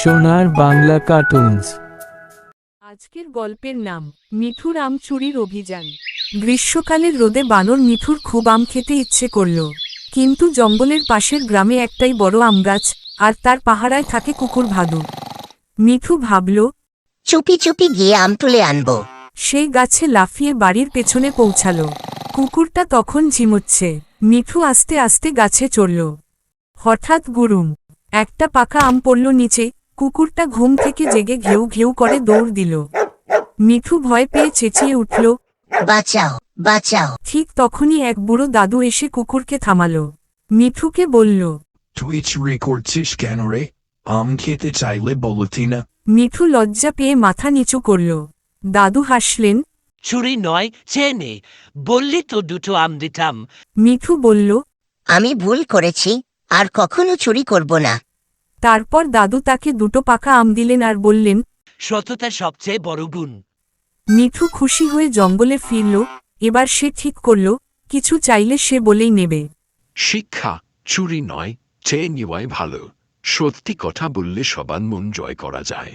সোনার বাংলা কার্টুনস। আজকের গল্পের নাম মিঠুর আম চুরির অভিযান। গ্রীষ্মকালের রোদে বানর মিঠুর খুব আম খেতে ইচ্ছে করল, কিন্তু জঙ্গলের পাশের গ্রামে একটাই বড় আম গাছ, আর তার পাহারায় থাকে কুকুর ভাদু। মিঠু ভাবল, চুপি চুপি গিয়ে আম তুলে আনবো। সেই গাছে লাফিয়ে বাড়ির পেছনে পৌঁছালো। কুকুরটা তখন ঝিমোচ্ছে। মিঠু আস্তে আস্তে গাছে চড়ল। হঠাৎ গুরুম একটা পাকা আম পড়ল নিচে। কুকুরটা ঘুম থেকে জেগে ঘেউ ঘেউ করে দৌড় দিল। মিঠু ভয় পেয়ে চেঁচিয়ে উঠল। বাঁচাও বাঁচাও। ঠিক তখনই এক বুড়ো দাদু এসে কুকুরকে থামালো। মিঠুকে বলল, তুই চুরি করছিস কেন রে? আম খেতে চাইলে বলতি না? মিঠু লজ্জা পেয়ে মাথা নিচু করল। দাদু হাসলেন। চুরি নয়, চেয়ে নে, বললি তো দুটো আম দিতাম। মিঠু বলল। আমি ভুল করেছি, আর কখনো চুরি করব না। তারপর দাদু তাকে দুটো পাকা আম দিলেন আর বললেন, সততা সবচেয়ে বড় গুণ। মিঠু খুশি হয়ে জঙ্গলে ফিরল। এবার সে ঠিক করল, কিছু চাইলে সে বলেই নেবে। শিক্ষা, চুরি নয়, চেয়ে নেওয়াই ভালো। সত্যি কথা বললে সবার মন জয় করা যায়।